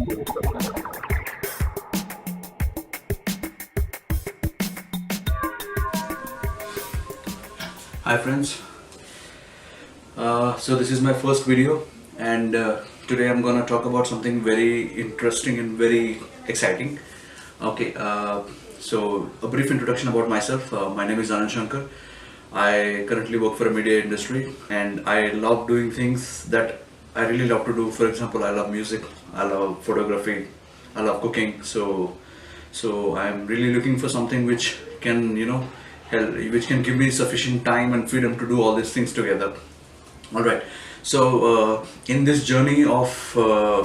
Hi friends, so this is my first video, and today I'm gonna talk about something very interesting and very exciting. Okay, so a brief introduction about myself. My name is Anand Shankar. I currently work for a media industry, and I love doing things that I really love to do. For example, I love music, I love photography, I love cooking. So I'm really looking for something which can, help, which can give me sufficient time and freedom to do all these things together. All right. So in this journey of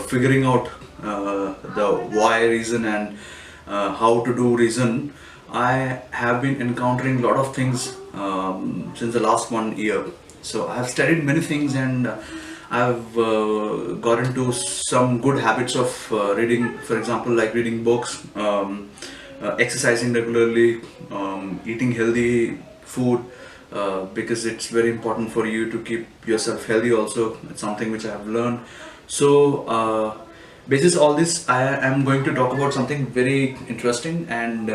figuring out the why reason and how to do reason, I have been encountering a lot of things since the last 1 year. So I have studied many things, and I've got into some good habits of reading, for example, like reading books, exercising regularly, eating healthy food, because it's very important for you to keep yourself healthy also. It's something which I have learned. So basis all this, I am going to talk about something very interesting, and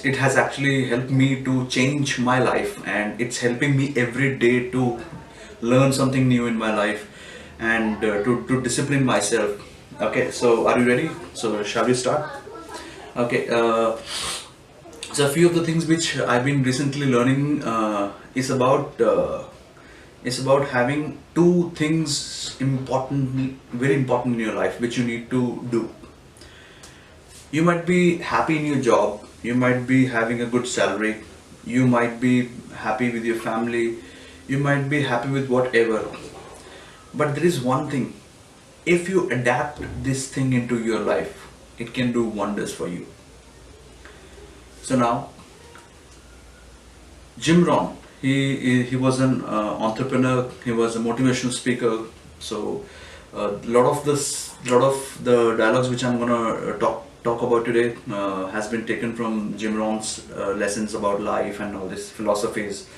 it has actually helped me to change my life, and it's helping me every day to learn something new in my life, and to discipline myself. Okay, so are you ready? So shall we start? Okay, so a few of the things which I've been recently learning is about having two things important, very important in your life, which you need to do. You might be happy in your job, you might be having a good salary, you might be happy with your family, you might be happy with whatever. But there is one thing: if you adapt this thing into your life, it can do wonders for you. So now, Jim Rohn, he was an entrepreneur, he was a motivational speaker. So lot of the dialogues which I'm gonna talk about today has been taken from Jim Rohn's lessons about life and all these philosophies.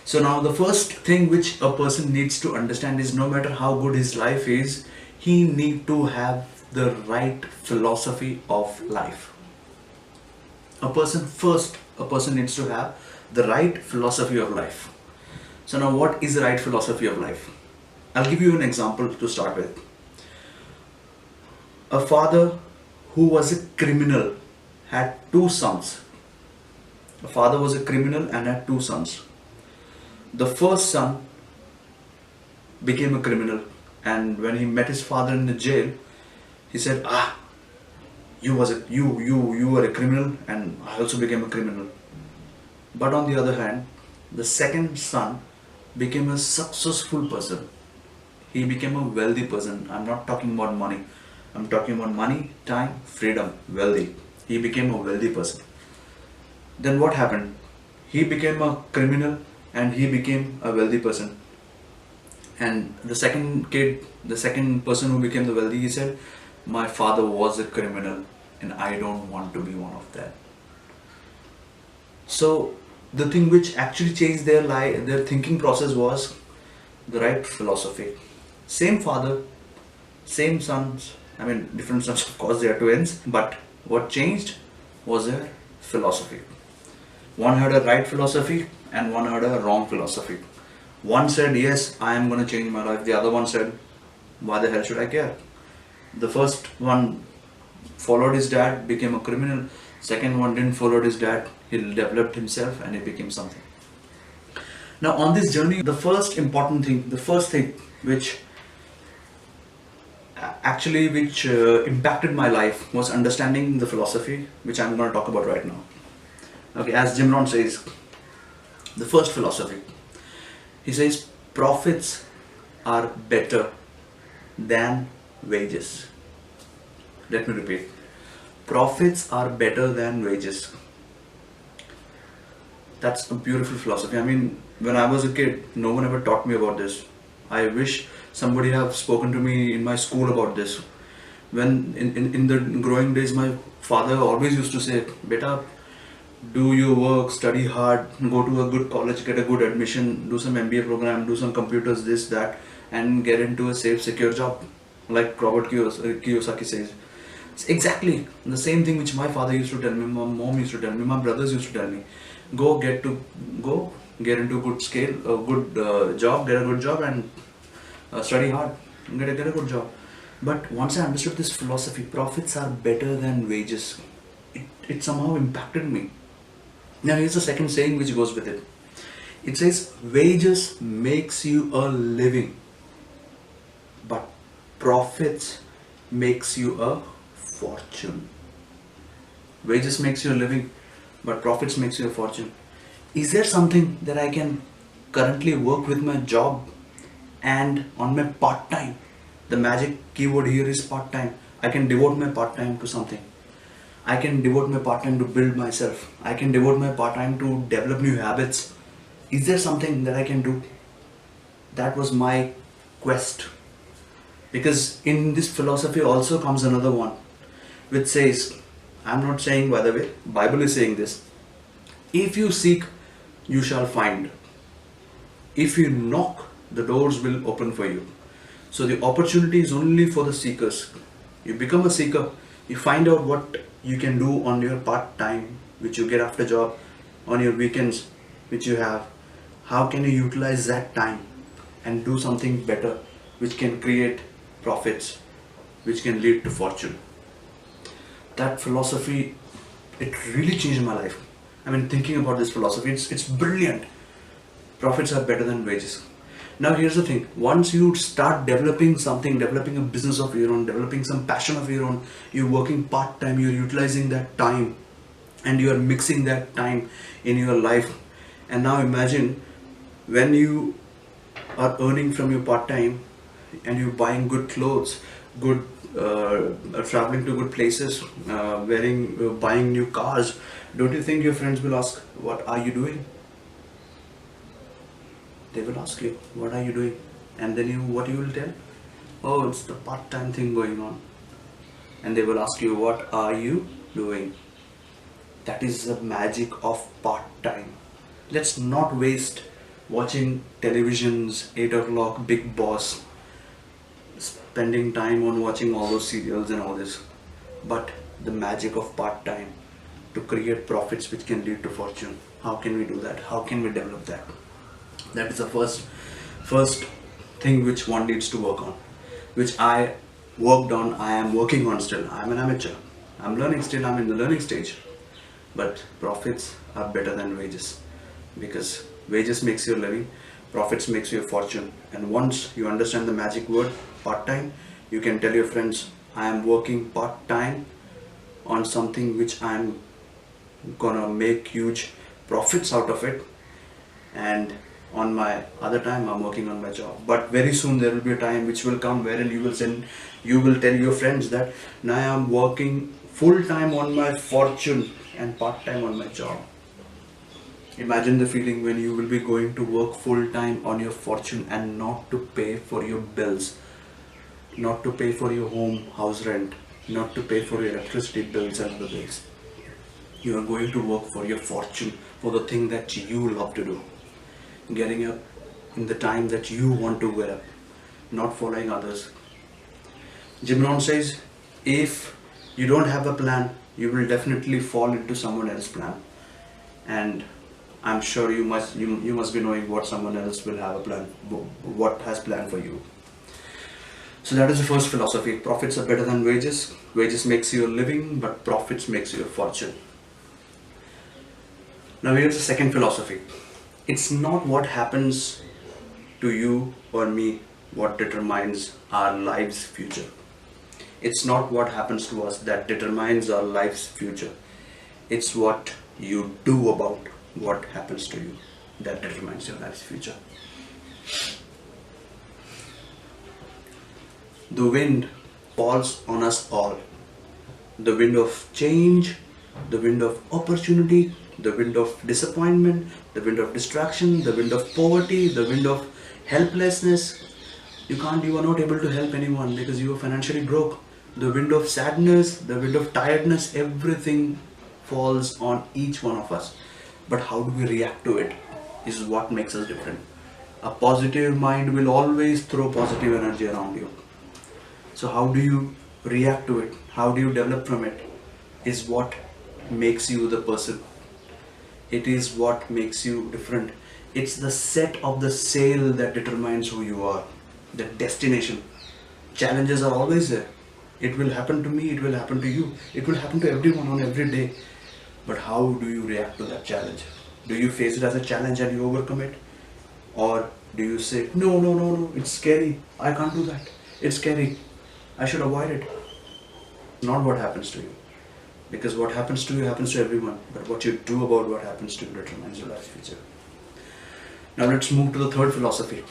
So now the first thing which a person needs to understand is, no matter how good his life is, he need to have the right philosophy of life. A person needs to have the right philosophy of life. So now, what is the right philosophy of life? I'll give you an example to start with. A father who was a criminal had two sons. A father was a criminal and had two sons. The first son became a criminal, and when he met his father in the jail, he said, you were a criminal, and I also became a criminal. But on the other hand, the second son became a successful person. He became a wealthy person. I'm not talking about money. I'm talking about money, time, freedom, wealthy. He became a wealthy person. Then what happened? He became a criminal and he became a wealthy person. And the second person who became the wealthy, he said, my father was a criminal and I don't want to be one of them. So the thing which actually changed their thinking process was the right philosophy. Same father, same sons, I mean different sons, of course they are twins, but what changed was their philosophy. One had a right philosophy and one had a wrong philosophy. One said, yes, I am going to change my life. The other one said, why the hell should I care? The first one followed his dad, became a criminal. Second one didn't follow his dad. He developed himself and he became something. Now on this journey, the first thing which impacted my life was understanding the philosophy, which I'm going to talk about right now. Okay, as Jim Rohn says, the first philosophy, he says, profits are better than wages. Let me repeat. Profits are better than wages. That's a beautiful philosophy. I mean, when I was a kid, no one ever taught me about this. I wish somebody have spoken to me in my school about this. When in the growing days, my father always used to say, Beta, do your work, study hard, go to a good college, get a good admission, do some MBA program, do some computers, this, that, and get into a safe, secure job, like Robert Kiyosaki says. It's exactly the same thing which my father used to tell me, my mom used to tell me, my brothers used to tell me. Go go get into a good scale, a good job, get a good job, and study hard, get a good job. But once I understood this philosophy, profits are better than wages. It somehow impacted me. Now here's the second saying which goes with it. It says wages makes you a living, but profits makes you a fortune. Wages makes you a living, but profits makes you a fortune. Is there something that I can currently work with my job and on my part-time? The magic keyword here is part-time. I can devote my part-time to something. I can devote my part-time to build myself. I can devote my part-time to develop new habits. Is there something that I can do? That was my quest. Because in this philosophy also comes another one, which says, I'm not saying, by the way, Bible is saying this. If you seek, you shall find. If you knock, the doors will open for you. So the opportunity is only for the seekers. You become a seeker. You find out what you can do on your part-time, which you get after job, on your weekends, which you have. How can you utilize that time and do something better, which can create profits, which can lead to fortune? That philosophy, it really changed my life. I mean, thinking about this philosophy, it's brilliant. Profits are better than wages. Now here's the thing, once you start developing something, developing a business of your own, developing some passion of your own, you're working part-time, you're utilizing that time and you are mixing that time in your life. And now imagine when you are earning from your part-time and you're buying good clothes, good traveling to good places, buying new cars, don't you think your friends will ask, what are you doing? They will ask you, what are you doing? And then what you will tell? Oh, it's the part-time thing going on. And they will ask you, what are you doing? That is the magic of part-time. Let's not waste watching televisions, 8 o'clock, Big Boss, spending time on watching all those serials and all this. But the magic of part-time to create profits which can lead to fortune. How can we do that? How can we develop that? That is the first thing which one needs to work on, which I worked on, I am working on still. I'm an amateur. I'm learning still, I'm in the learning stage. But profits are better than wages, because wages makes you a living, profits makes you a fortune. And once you understand the magic word part-time, you can tell your friends, I am working part-time on something which I'm gonna make huge profits out of it, and on my other time I'm working on my job. But very soon there will be a time which will come wherein you will tell your friends that now I'm working full-time on my fortune and part-time on my job. Imagine the feeling when you will be going to work full-time on your fortune and not to pay for your bills, not to pay for your home house rent, not to pay for your electricity bills and other bills. You are going to work for your fortune, for the thing that you love to do. Getting up in the time that you want to get up, not following others. Jim Rohn says, if you don't have a plan, you will definitely fall into someone else's plan. And I'm sure you must be knowing what someone else will have a plan, what has planned for you. So that is the first philosophy. Profits are better than wages. Wages makes you a living, but profits makes you a fortune. Now here's the second philosophy. It's not what happens to you or me what determines our life's future. It's not what happens to us that determines our life's future. It's what you do about what happens to you that determines your life's future. The wind falls on us all. The wind of change, the wind of opportunity, the wind of disappointment, the wind of distraction, the wind of poverty, the wind of helplessness. You are not able to help anyone because you are financially broke. The wind of sadness, the wind of tiredness, everything falls on each one of us. But how do we react to it is what makes us different. A positive mind will always throw positive energy around you. So how do you react to it? How do you develop from it? Is what makes you the person. It is what makes you different. It's the set of the sail that determines who you are. The destination. Challenges are always there. It will happen to me, it will happen to you, it will happen to everyone on every day. But how do you react to that challenge? Do you face it as a challenge and you overcome it? Or do you say, no, no, no, no, it's scary, I can't do that, it's scary, I should avoid it? Not what happens to you. Because what happens to you happens to everyone, but what you do about what happens to you determines your life future. Now let's move to the third philosophy.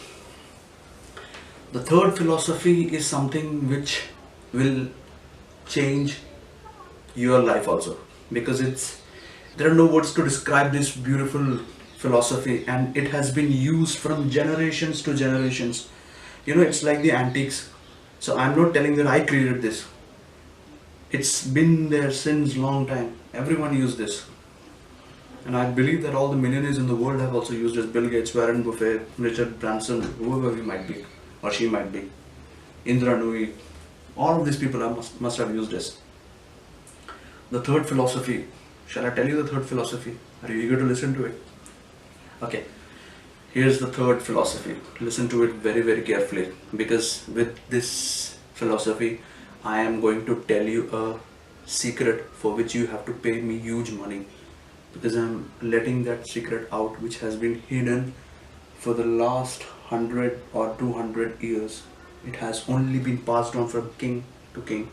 The third philosophy is something which will change your life also, because there are no words to describe this beautiful philosophy, and it has been used from generations to generations. It's like the antiques. So I'm not telling that I created this. It's been there since long time. Everyone used this. And I believe that all the millionaires in the world have also used this. Bill Gates, Warren Buffett, Richard Branson, whoever he might be, or she might be, Indra Nooyi, all of these people must have used this. The third philosophy. Shall I tell you the third philosophy? Are you eager to listen to it? Okay. Here's the third philosophy. Listen to it very, very carefully, because with this philosophy, I am going to tell you a secret for which you have to pay me huge money, because I'm letting that secret out which has been hidden for the last 100 or 200 years. It has only been passed on from king to king,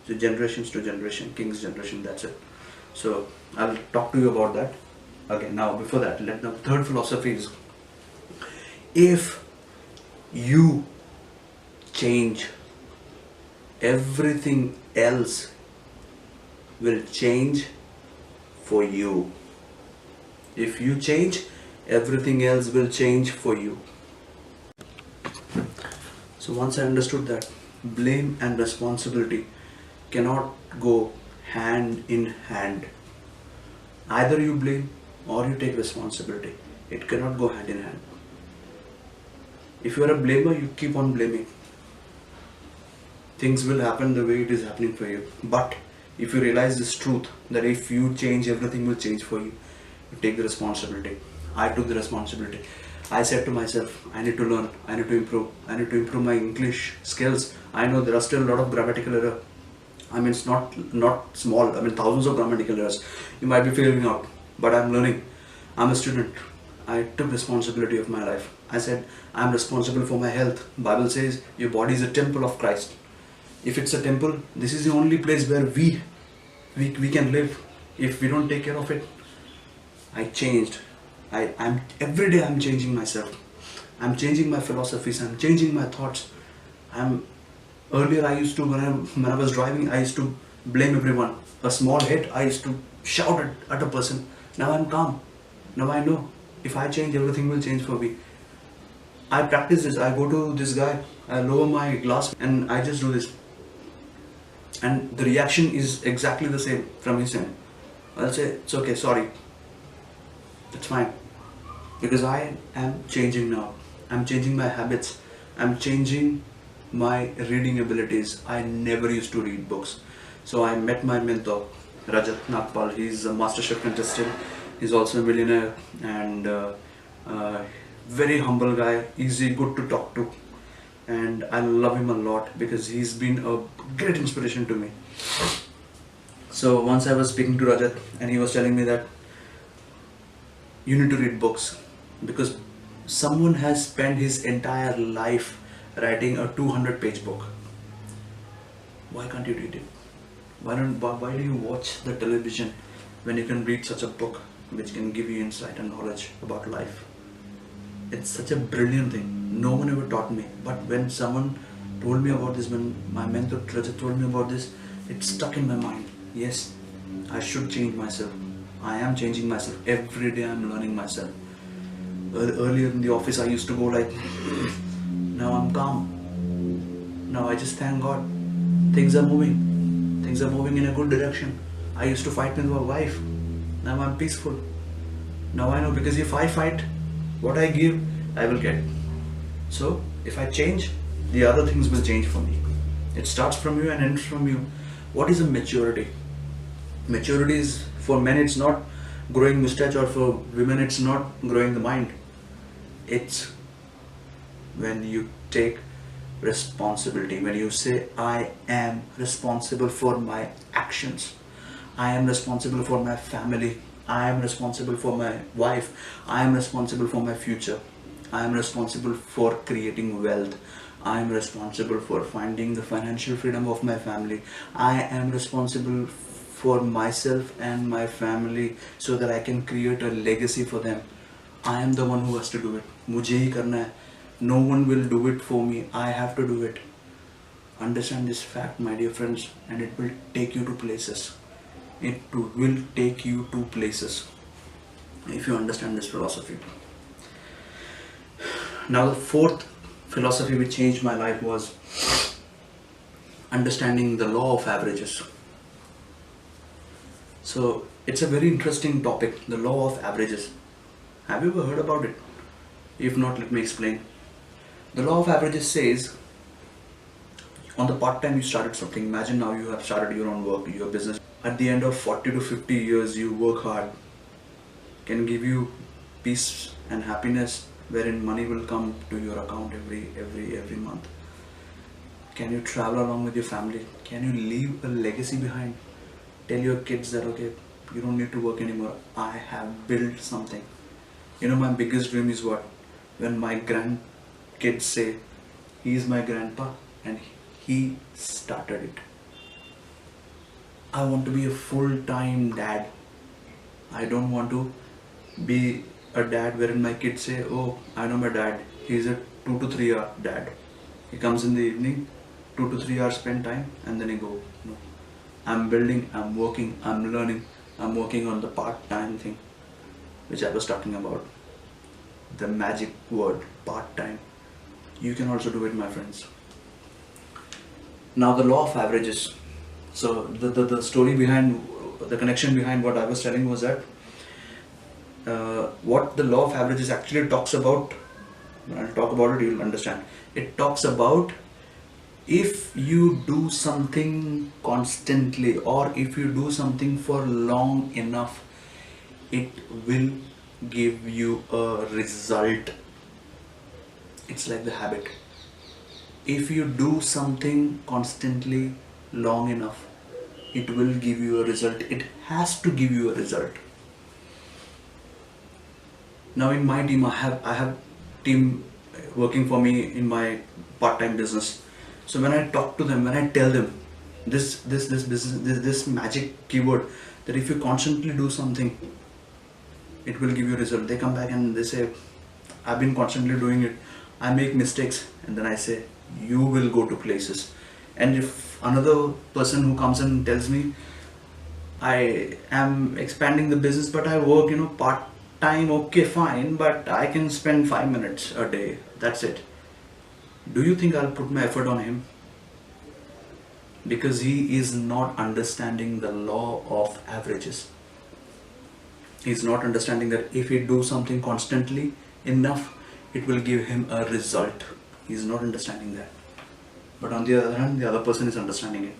so generations to generation, king's generation, that's it. So I'll talk to you about that. Okay, now before that, the third philosophy is, if you change, everything else will change for you. If you change, everything else will change for you. So once I understood that blame and responsibility cannot go hand in hand. Either you blame or you take responsibility. It cannot go hand in hand. If you are a blamer, you keep on blaming. Things will happen the way it is happening for you. But if you realize this truth, that if you change, everything will change for you, you take the responsibility. I took the responsibility. I said to myself, I need to learn, I need to improve, I need to improve my English skills. I know there are still a lot of grammatical error. I mean, it's not small, I mean thousands of grammatical errors. You might be figuring out, but I'm learning. I'm a student. I took responsibility of my life. I said, I'm responsible for my health. Bible says, your body is a temple of Christ. If it's a temple, this is the only place where we can live. If we don't take care of it, I changed. I'm every day I'm changing myself. I'm changing my philosophies. I'm changing my thoughts. Earlier I used to, when I was driving, I used to blame everyone. A small hit, I used to shout at a person. Now I'm calm. Now I know, if I change, everything will change for me. I practice this. I go to this guy, I lower my glass and I just do this. And the reaction is exactly the same from his end. I'll say, it's okay, sorry. It's fine. Because I am changing now. I'm changing my habits. I'm changing my reading abilities. I never used to read books. So I met my mentor, Rajat Nagpal. He's a MasterChef contestant. He's also a millionaire and very humble guy, easy, good to talk to. And I love him a lot because he's been a great inspiration to me. So once I was speaking to Rajat and he was telling me that you need to read books because someone has spent his entire life writing a 200-page book. Why can't you read it? Why do you watch the television when you can read such a book which can give you insight and knowledge about life? It's such a brilliant thing. No one ever taught me. But when someone told me about this, when my mentor Rajat told me about this, it stuck in my mind. Yes, I should change myself. I am changing myself. Every day I'm learning myself. Earlier in the office I used to go like, now I'm calm. Now I just thank God. Things are moving. Things are moving in a good direction. I used to fight with my wife. Now I'm peaceful. Now I know, because if I fight, what I give I will get. So if I change, the other things will change for me. It starts from you and ends from you. What is a maturity? Maturity is, for men it's not growing mustache, or for women it's not growing the mind. It's when you take responsibility, when you say, I am responsible for my actions, I am responsible for my family, I am responsible for my wife, I am responsible for my future, I am responsible for creating wealth, I am responsible for finding the financial freedom of my family, I am responsible for myself and my family so that I can create a legacy for them. I am the one who has to do it. मुझे ही करना है. No one will do it for me. I have to do it. Understand this fact, my dear friends, and it will take you to places. It will take you to places if you understand this philosophy. Now, the fourth philosophy which changed my life was understanding the law of averages. So it's a very interesting topic, the law of averages. Have you ever heard about it? If not, let me explain. The law of averages says, on the part-time you started something. Imagine now you have started your own work, your business. At the end of 40 to 50 years, you work hard, can give you peace and happiness, wherein money will come to your account every month. Can you travel along with your family? Can you leave a legacy behind? Tell your kids that, okay, you don't need to work anymore. I have built something. You know, my biggest dream is what? When my grandkids say, he is my grandpa and he started it. I want to be a full-time dad. I don't want to be a dad wherein my kids say, oh, I know my dad. He's a 2 to 3 hour dad. He comes in the evening, 2 to 3 hours spend time, and then he go. No. I'm building, I'm working, I'm learning, I'm working on the part-time thing, which I was talking about. The magic word, part-time. You can also do it, my friends. Now, the law of averages. So the story behind, the connection behind what I was telling was that what the law of averages actually talks about, when I'll talk about it, you'll understand. It talks about, if you do something constantly, or if you do something for long enough, it will give you a result. It's like the habit. If you do something constantly long enough, it will give you a result. It has to give you a result. Now in my team, I have team working for me in my part-time business. So when I talk to them, when I tell them this business, this magic keyword, that if you constantly do something, it will give you a result. They come back and they say, I've been constantly doing it. I make mistakes, and then I say, you will go to places. And if another person who comes and tells me, I am expanding the business, but I work, part-time, okay, fine, but I can spend 5 minutes a day. That's it. Do you think I'll put my effort on him? Because he is not understanding the law of averages. He's not understanding that if he do something constantly enough, it will give him a result. He's not understanding that. But on the other hand, the other person is understanding it.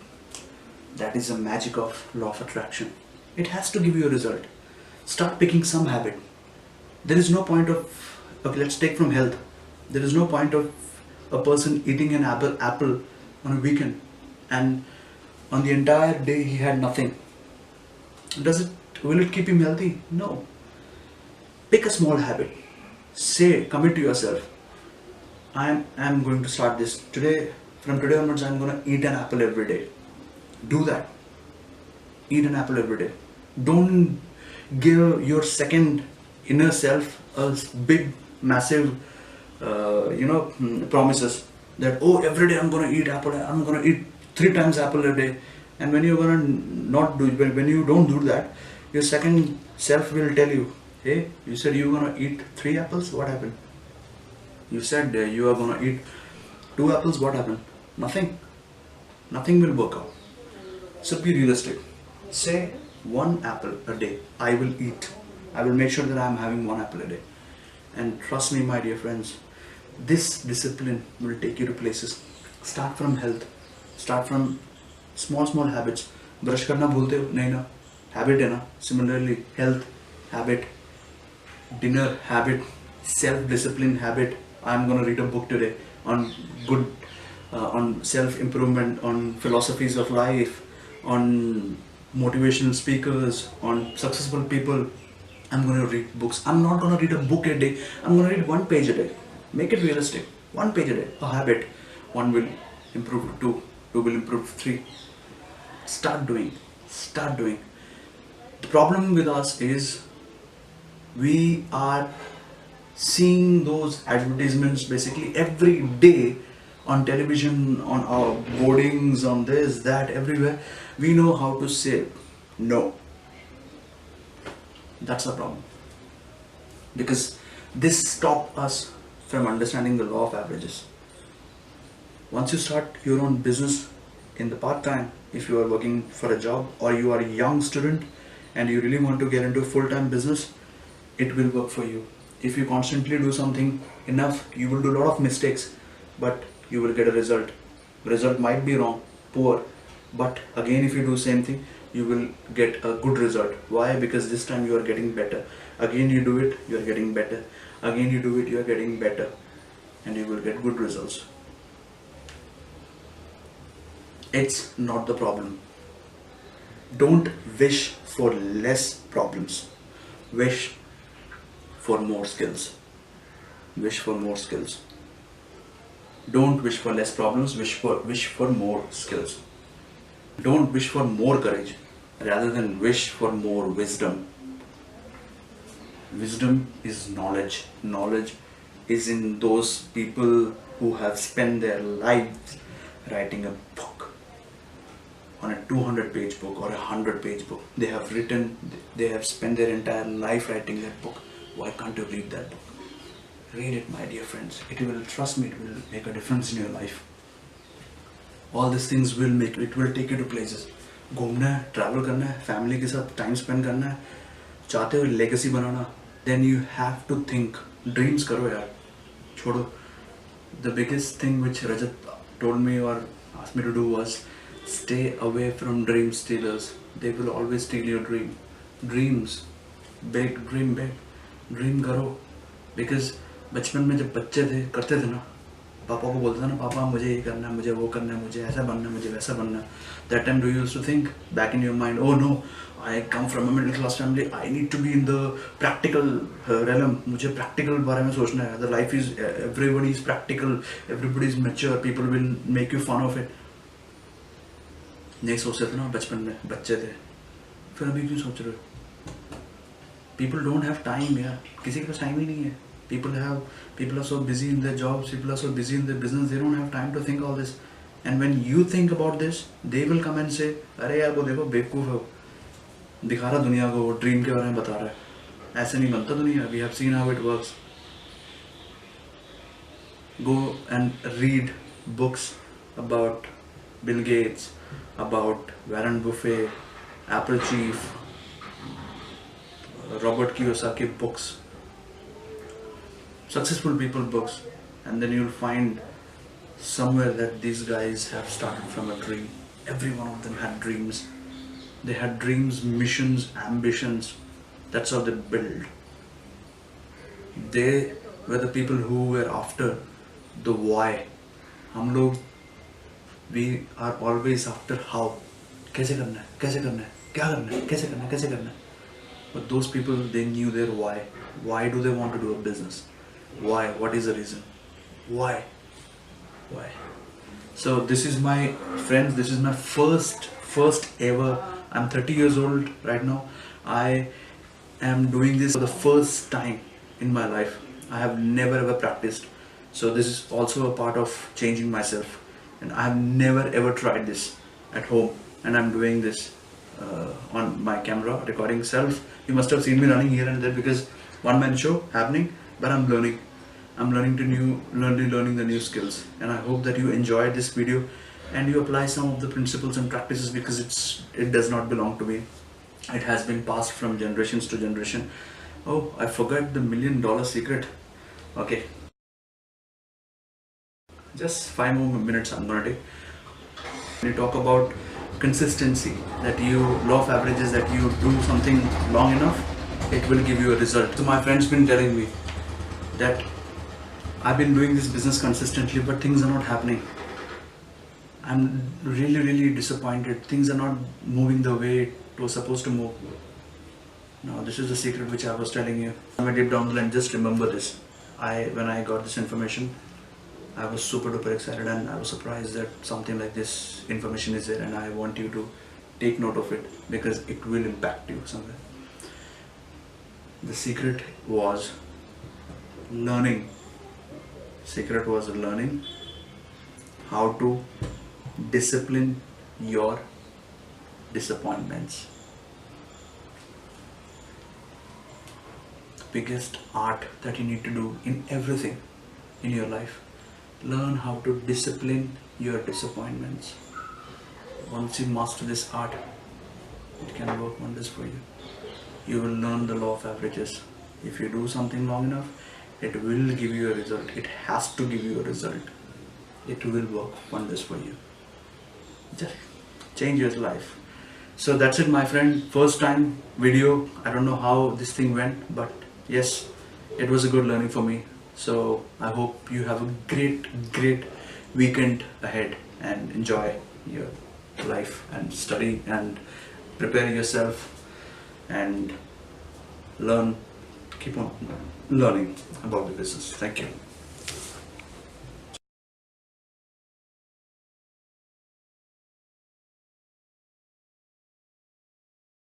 That is the magic of law of attraction. It has to give you a result. Start picking some habit. There is no point of, okay, let's take from health. There is no point of a person eating an apple on a weekend, and on the entire day he had nothing. Will it keep him healthy? No. Pick a small habit. Commit to yourself. I am going to start this today. From today onwards, I'm going to eat an apple every day. Do that. Eat an apple every day. Don't give your second inner self a big, massive, promises that, oh, every day I'm going to eat apple. I'm going to eat 3 times apple a day. And when you're going to not do, when you don't do that, your second self will tell you, hey, you said you were going to eat 3 apples. What happened? You said you are going to eat 2 apples. What happened? Nothing. Nothing will work out. So be realistic. Say 1 apple a day I will eat. I will make sure that I am having 1 apple a day. And trust me, my dear friends, this discipline will take you to places. Start from health. Start from small habits. Brush करना भूलते हो नहीं ना, habit है ना. Similarly, health habit, dinner habit, self discipline habit. I'm gonna read a book today on good on self improvement, on philosophies of life, on motivational speakers, on successful people. I'm going to read books. I'm not going to read a book a day. I'm going to read one page a day. Make it realistic. One page a day. A habit. One will improve to 2. 2 will improve to 3. Start doing. Start doing. The problem with us is we are seeing those advertisements basically every day on television, on our boardings, on this, that, everywhere. We know how to save. No. That's the problem. Because this stops us from understanding the law of averages. Once you start your own business in the part-time, if you are working for a job or you are a young student and you really want to get into a full-time business, it will work for you. If you constantly do something enough, you will do a lot of mistakes, but you will get a result. Result might be wrong, poor, but again if you do same thing, you will get a good result. Why? Because this time you are getting better. Again you do it, you are getting better. Again you do it, you are getting better, and you will get good results. It's not the problem. Don't wish for less problems. Wish for more skills. Wish for more skills. Don't wish for less problems, wish for more skills. Don't wish for more courage, rather than wish for more wisdom. Wisdom is knowledge. Knowledge is in those people who have spent their lives writing a book, on a 200-page book or a 100-page book. They have spent their entire life writing that book. Why can't you read that book? Read it, my dear friends. It will, trust me, it will make a difference in your life. All these things will take you to places. घूमना है, travel करना है, family के साथ time spend करना है, चाहते हो legacy banana, then you have to think. Dreams करो यार, छोड़ो. The biggest thing which Rajat told me or asked me to do was stay away from dream stealers. They will always steal your dream. Dreams, big, dream big, dream करो. Because बचपन में जब बच्चे थे करते थे ना, पापा को बोलते थे ना, पापा मुझे ये करना है, मुझे वो करना है, मुझे ऐसा बनना है, मुझे वैसा बनना है. That time do you used to think back in your mind, oh no, I come from a middle class family, I need to be in the practical realm, मुझे practical बारे में सोचना है. The life is, everybody is practical, everybody is mature, people will make you fun of it. नहीं सोचते थे ना बचपन में, बच्चे थे. फिर अभी क्यों सोच रहे हो? People don't have time यार, किसी के पास टाइम ही नहीं है. People are so busy in their jobs, people are so busy in their business, they don't have time to think all this. And when you think about this, they will come and say, अरे यार वो देखो बेवकूफ़ है वो, दिखा रहा दुनिया को, वो ड्रीम के बारे में बता रहा है. ऐसे नहीं बनता दुनिया. We have seen how it works. Go and read books about Bill Gates, about Warren Buffett, Apple Chief, Robert Kiyosaki books, successful people books, and then you'll find somewhere that these guys have started from a dream. Every one of them had dreams. They had dreams, missions, ambitions. That's how they build. They were the people who were after the why. हम लोग, we are always after how. कैसे करना है, कैसे करना है, क्या करना है, कैसे करना है, कैसे करना है. But those people, they knew their why. Why do they want to do a business? Why? What is the reason? Why? Why? So this is my friends, this is my first ever. I'm 30 years old right now. I am doing this for the first time in my life. I have never ever practiced. So this is also a part of changing myself. And I have never ever tried this at home. And I'm doing this on my camera, recording self. You must have seen me running here and there because one-man show happening, but I'm learning. I'm learning the new skills, and I hope that you enjoyed this video and you apply some of the principles and practices, because it does not belong to me. It has been passed from generations to generation. Oh, I forgot the $1 million secret. Okay, just 5 more minutes I'm gonna take. When you talk about consistency, that you law of averages, that you do something long enough, it will give you a result. So my friend's been telling me that I've been doing this business consistently, but things are not happening. I'm really disappointed. Things are not moving the way it was supposed to move. Now this is the secret which I was telling you. I'm deep down the line, just remember this. When I got this information, I was super duper excited, and I was surprised that something like this information is there, and I want you to take note of it because it will impact you somewhere. The secret was learning. Secret was learning how to discipline your disappointments. The biggest art that you need to do in everything in your life. Learn how to discipline your disappointments. Once you master this art, it can work wonders for you. You will learn the law of averages. If you do something long enough, it will give you a result. It has to give you a result. It will work wonders for you. Just change your life. So that's it, my friend. First time video. I don't know how this thing went, but yes, it was a good learning for me. So I hope you have a great weekend ahead and enjoy your life and study and prepare yourself and learn, keep on learning about the business. Thank you.